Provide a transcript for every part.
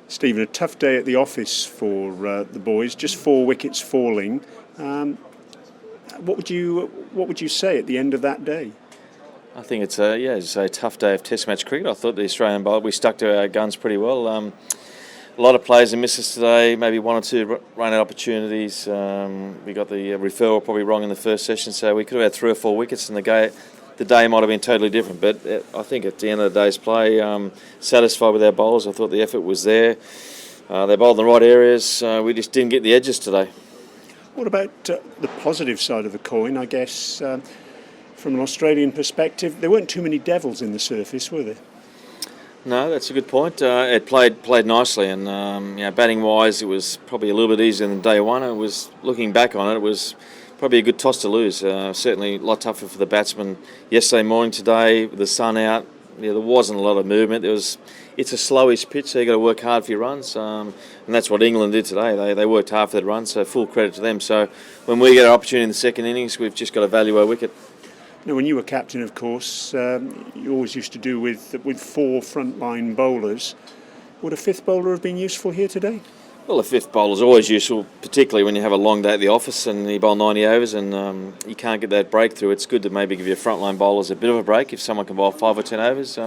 Stephen, a tough day at the office for the boys. Just 4 wickets falling. What would you say at the end of that day? I think it's a tough day of Test match cricket. I thought the Australian bowler, we stuck to our guns pretty well. A lot of players and misses today, maybe 1 or 2 run-out opportunities. We got the referral probably wrong in the first session, so we could have had 3 or 4 wickets, and the day might have been totally different. But I think at the end of the day's play, satisfied with our bowlers. I thought the effort was there. They bowled in the right areas. We just didn't get the edges today. What about the positive side of the coin? I guess from an Australian perspective, there weren't too many devils in the surface, were there? No, that's a good point. It played nicely, and batting wise, it was probably a little bit easier than day one. It was, looking back on it, it was probably a good toss to lose. Certainly a lot tougher for the batsmen yesterday morning. Today, with the sun out, there wasn't a lot of movement. It's a slowish pitch, so you've got to work hard for your runs, and that's what England did today. They worked hard for their runs, so full credit to them. So when we get our opportunity in the second innings, we've just got to value our wicket. Now, when you were captain, of course, you always used to do with 4 frontline bowlers. Would a 5th bowler have been useful here today? Well, a 5th bowler is always useful, particularly when you have a long day at the office and you bowl 90 overs and you can't get that breakthrough. It's good to maybe give your frontline bowlers a bit of a break if someone can bowl 5 or 10 overs.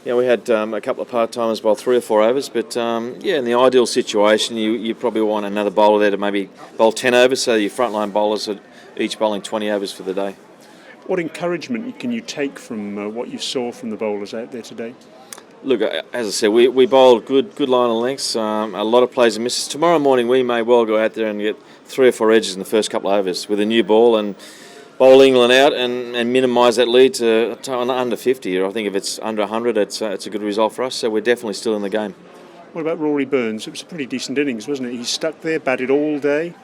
We had a couple of part-timers bowl 3 or 4 overs, but in the ideal situation, you probably want another bowler there to maybe bowl 10 overs, so your frontline bowlers are each bowling 20 overs for the day. What encouragement can you take from what you saw from the bowlers out there today? Look, as I said, we bowled good line of lengths, a lot of plays and misses. Tomorrow morning we may well go out there and get 3 or 4 edges in the first couple of overs with a new ball and bowl England out and minimise that lead to under 50. I think if it's under 100, it's a good result for us, so we're definitely still in the game. What about Rory Burns? It was a pretty decent innings, wasn't it? He stuck there, batted all day.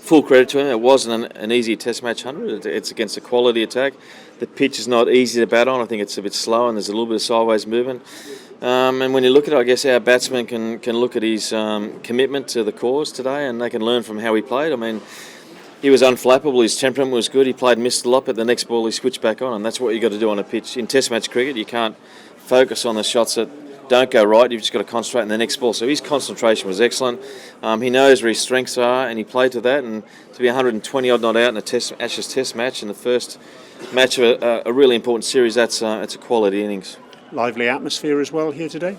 Full credit to him. It wasn't an easy Test match 100. It's against a quality attack. The pitch is not easy to bat on. I think it's a bit slow and there's a little bit of sideways movement. And when you look at it, I guess our batsmen can look at his commitment to the cause today and they can learn from how he played. I mean, he was unflappable. His temperament was good. He missed a lot, but the next ball he switched back on, and that's what you've got to do on a pitch. In Test match cricket, you can't focus on the shots that don't go right. You've just got to concentrate on the next ball. So his concentration was excellent. He knows where his strengths are, and he played to that. And to be 120 odd not out in a Ashes Test match in the first match of a really important series, it's a quality innings. Lively atmosphere as well here today.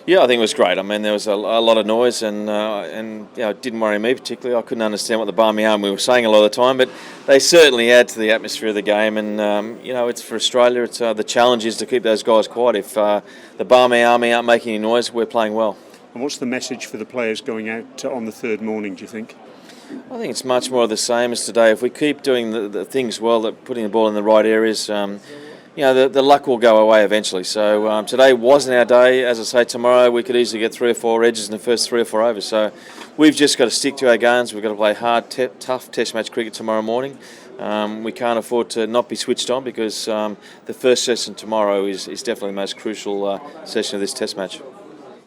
Yeah, I think it was great. I mean, there was a lot of noise, and it didn't worry me particularly. I couldn't understand what the Barmy Army were saying a lot of the time, but they certainly add to the atmosphere of the game. And it's for Australia. It's the challenge is to keep those guys quiet. If the Barmy Army aren't making any noise, we're playing well. And what's the message for the players going out on the 3rd morning, do you think? I think it's much more of the same as today. If we keep doing the things well, putting the ball in the right areas, the luck will go away eventually. So today wasn't our day. As I say, tomorrow we could easily get 3 or 4 edges in the first 3 or 4 overs. So we've just got to stick to our guns. We've got to play hard, tough Test match cricket tomorrow morning. We can't afford to not be switched on because the first session tomorrow is definitely the most crucial session of this Test match.